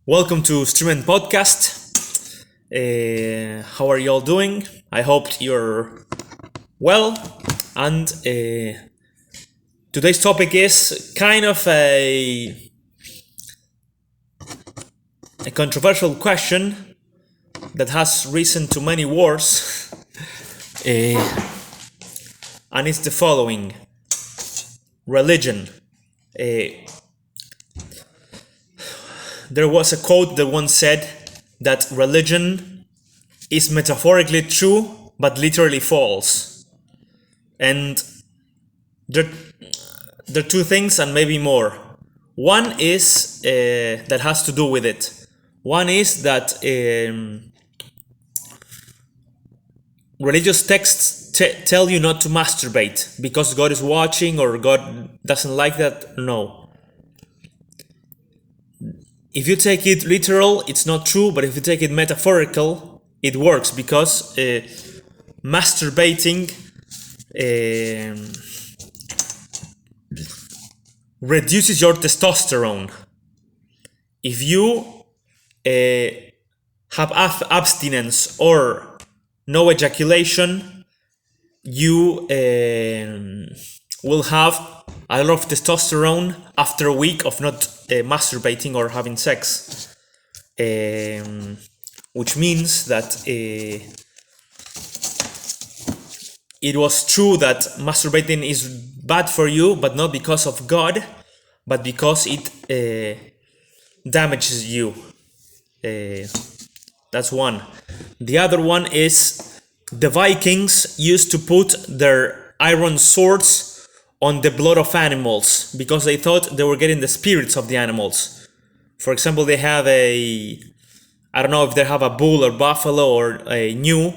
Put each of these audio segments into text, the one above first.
Welcome to Stream and Podcast. How are you all doing? I hope you're well. And today's topic is kind of a controversial question that has risen to many wars. And it's the following: religion. There was a quote that once said that religion is metaphorically true but literally false. And there are two things and maybe more. One is that has to do with it. One is that religious texts tell you not to masturbate because God is watching or God doesn't like that. No. If you take it literal, it's not true, but if you take it metaphorical, it works because masturbating reduces your testosterone. If you have abstinence or no ejaculation, you will have a lot of testosterone after a week of not masturbating or having sex, which means that it was true that masturbating is bad for you, but not because of God, but because it damages you. That's one. The other one is the Vikings used to put their iron swords on the blood of animals because they thought they were getting the spirits of the animals. For example, they have I don't know if they have a bull or buffalo or a gnu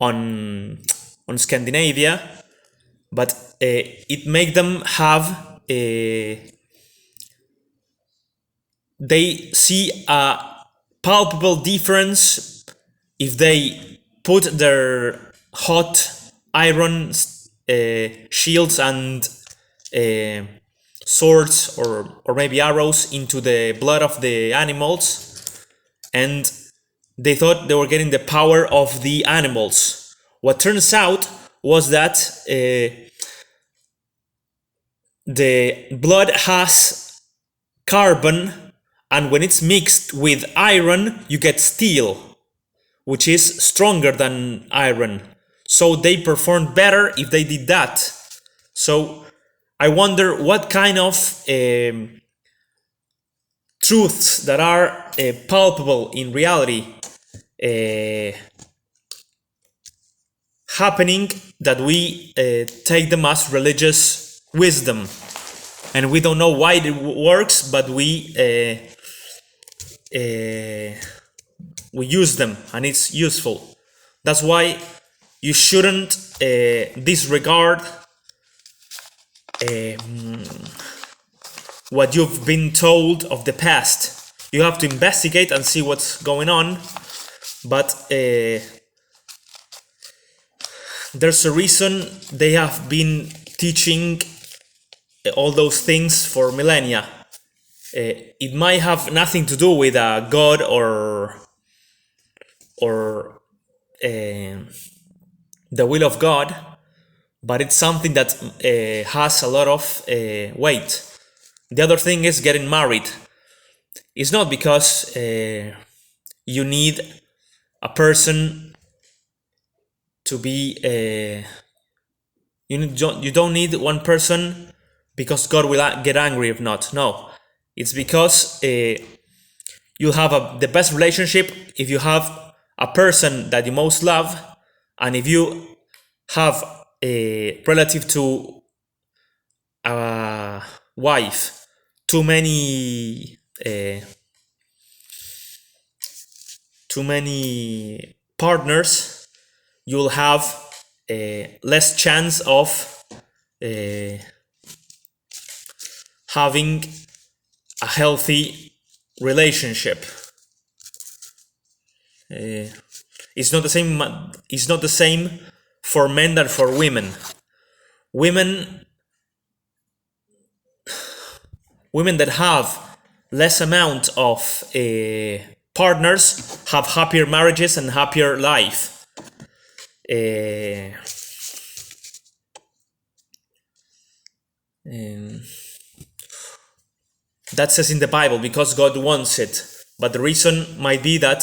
on Scandinavia, but it made them have they see a palpable difference if they put their hot iron shields and swords or maybe arrows into the blood of the animals, and they thought they were getting the power of the animals. What turns out was that the blood has carbon, and when it's mixed with iron, you get steel, which is stronger than iron. So they performed better if they did that. So I wonder what kind of truths that are palpable in reality happening that we take them as religious wisdom. And we don't know why it works, but we use them and it's useful. That's why you shouldn't disregard what you've been told of the past. You have to investigate and see what's going on, but there's a reason they have been teaching all those things for millennia. It might have nothing to do with God or the will of God, but it's something that has a lot of weight. The other thing is getting married. It's not because you need a person to be you don't need one person because God will get angry if not. No, it's because you'll have the best relationship if you have a person that you most love, and if you have a relative to a wife too many partners, you'll have less chance of having a healthy relationship. It's not the same. It's not the same for men than for women. Women that have less amount of partners have happier marriages and happier life. That says in the Bible because God wants it. But the reason might be that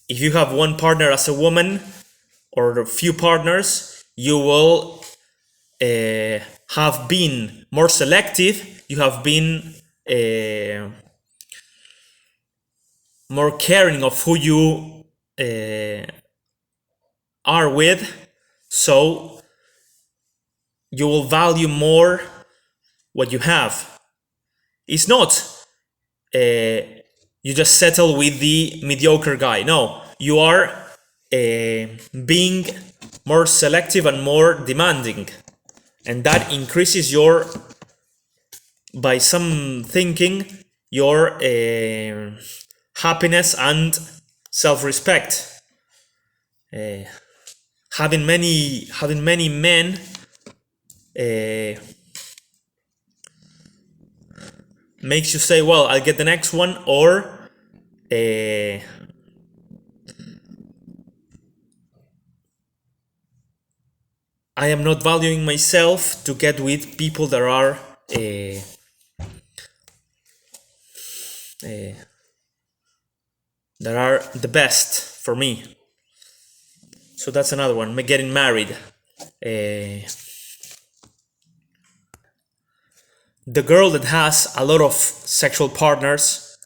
if you have one partner as a woman or a few partners, you will have been more selective. You have been more caring of who you are with. So you will value more what you have. It's not you just settle with the mediocre guy. No, you are being more selective and more demanding, and that increases your, by some thinking, your happiness and self-respect. Having many men makes you say, well, I'll get the next one, or I am not valuing myself to get with people that are the best for me. So that's another one. Getting married. The girl that has a lot of sexual partners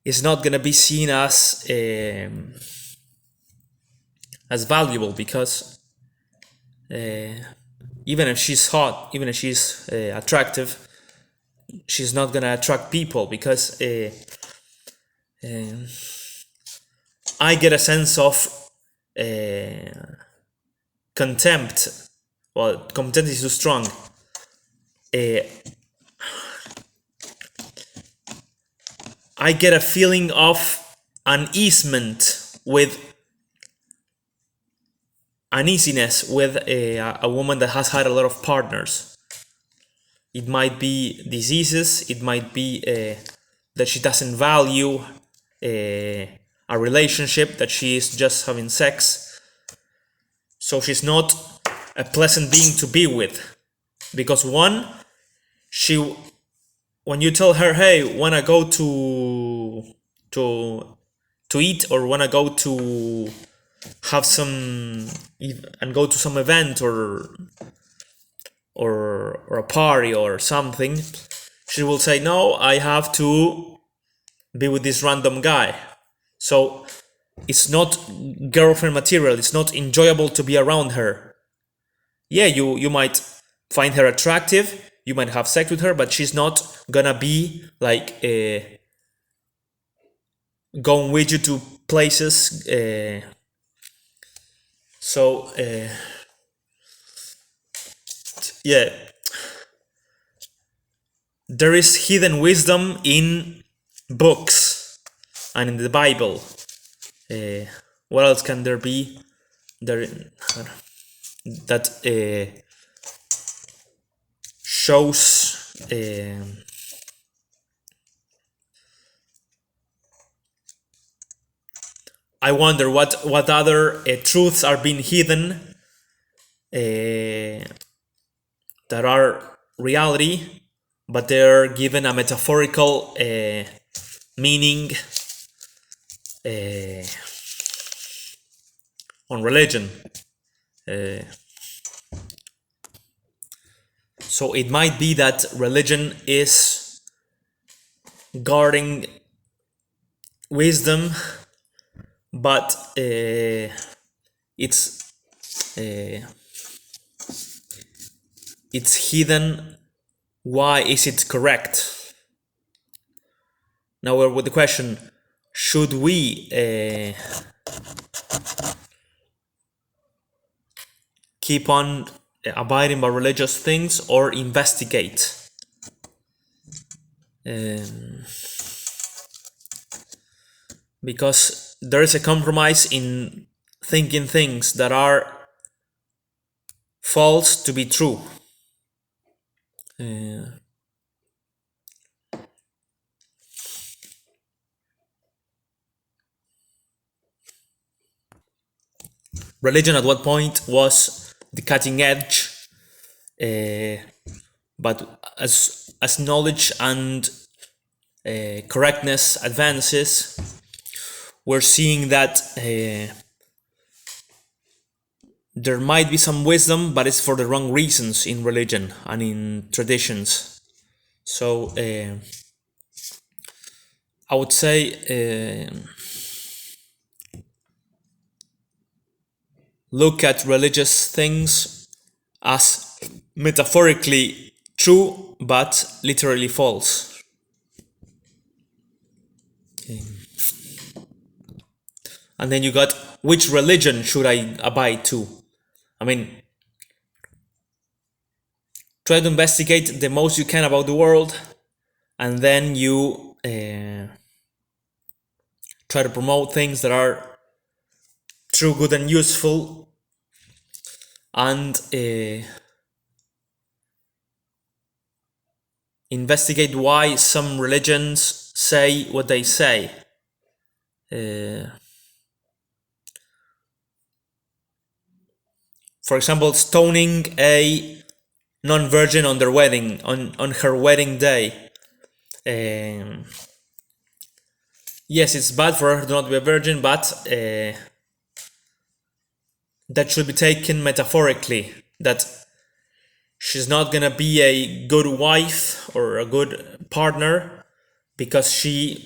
is not gonna be seen as valuable, because even if she's hot, even if she's attractive, she's not gonna attract people, because I get a sense of contempt. Well, contempt is too strong. I get a feeling of uneasiness with a woman that has had a lot of partners. It might be diseases, it might be that she doesn't value a relationship, that she is just having sex. So she's not a pleasant being to be with, because when you tell her, hey, wanna go to eat, or wanna go to have some and go to some event or a party or something, she will say, no, I have to be with this random guy. So it's not girlfriend material, it's not enjoyable to be around her. Yeah, you might find her attractive, you might have sex with her, but she's not gonna be like going with you to places. Yeah, there is hidden wisdom in books and in the Bible. What else can there be there that shows I wonder what other truths are being hidden that are reality, but they're given a metaphorical meaning on religion. So it might be that religion is guarding wisdom, but it's hidden. Why is it correct? Now we're with the question: should we keep on abiding by religious things or investigate? Because there is a compromise in thinking things that are false to be true. Religion at what point was the cutting edge, but as knowledge and correctness advances, we're seeing that there might be some wisdom, but it's for the wrong reasons in religion and in traditions. So I would say look at religious things as metaphorically true, but literally false. Okay. And then you got, which religion should I abide to? I mean, try to investigate the most you can about the world, and then you try to promote things that are true, good, and useful, and investigate why some religions say what they say. For example, stoning a non-virgin on their wedding, on her wedding day. Yes, it's bad for her to not be a virgin, but that should be taken metaphorically. That she's not gonna be a good wife or a good partner because she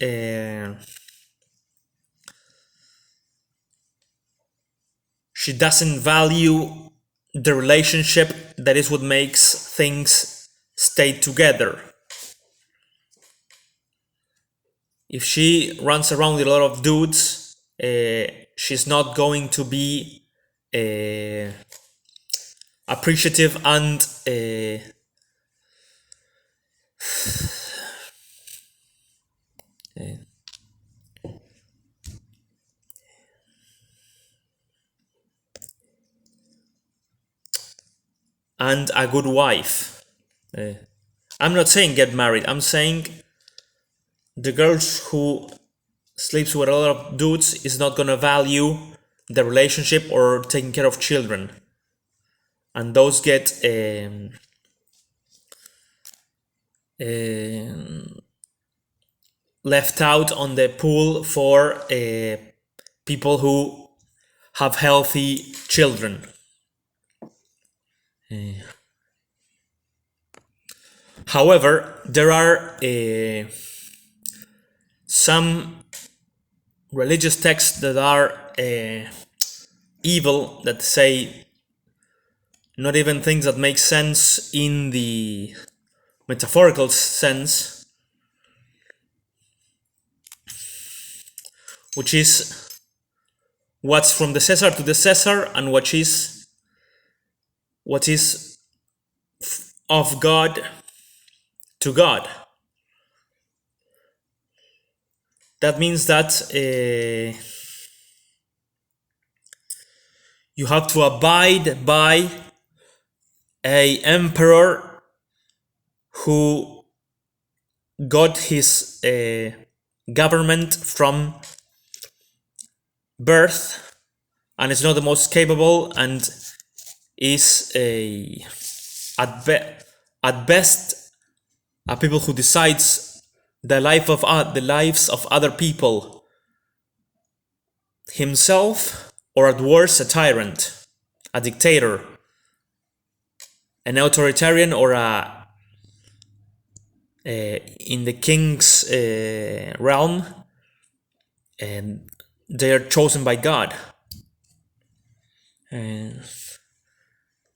doesn't value the relationship that is what makes things stay together. If she runs around with a lot of dudes, she's not going to be appreciative and a good wife. I'm not saying get married. I'm saying the girls who sleeps with a lot of dudes is not gonna value the relationship or taking care of children, and those get left out on the pool for people who have healthy children. However, there are some religious texts that are evil, that say not even things that make sense in the metaphorical sense, which is what's from the Caesar to the Caesar, and what is of God to God. That means that you have to abide by a emperor who got his government from birth and is not the most capable, and is at best a people who decides the lives of other people himself, or at worst a tyrant, a dictator, an authoritarian, or in the king's realm, and they are chosen by God. And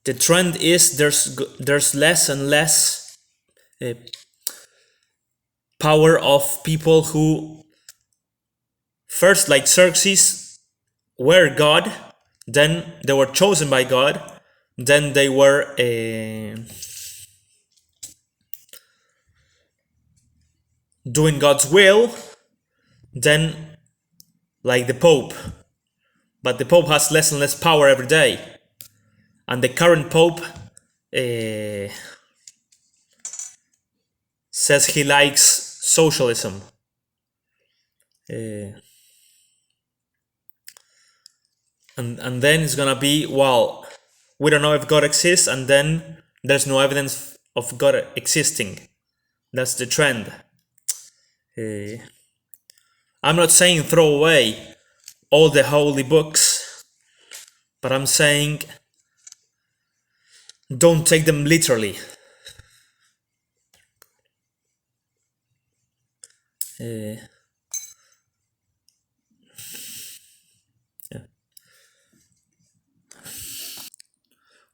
the trend is there's less and less power of people who first, like Xerxes, were God, then they were chosen by God, then they were doing God's will, then like the Pope. But the Pope has less and less power every day. And the current Pope says he likes socialism. and then it's gonna be, well, we don't know if God exists, and then there's no evidence of God existing. That's the trend. I'm not saying throw away all the holy books, but I'm saying don't take them literally. Yeah.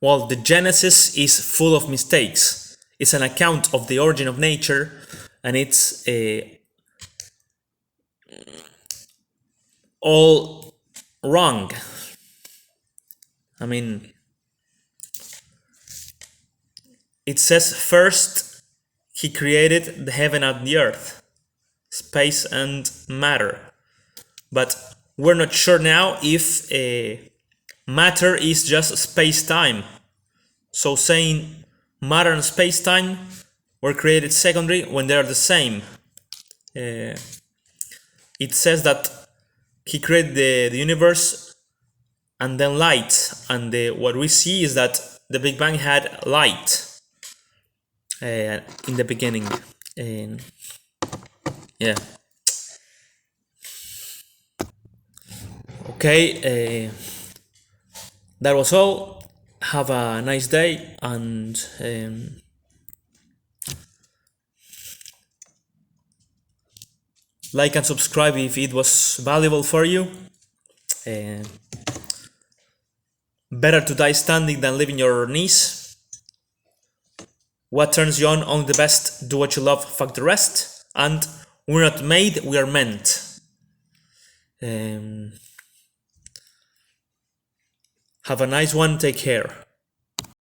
Well, the Genesis is full of mistakes. It's an account of the origin of nature, and it's all wrong. I mean, it says first he created the heaven and the earth, space and matter. But we're not sure now if matter is just space-time. So saying matter and space-time were created secondary when they are the same. It says that he created the universe and then light, and what we see is that the Big Bang had light in the beginning. Yeah. Okay, that was all. Have a nice day, and like and subscribe if it was valuable for you. Better to die standing than live in your knees. What turns you on? Only the best. Do what you love, fuck the rest. And we're not made, we are meant. Have a nice one, take care.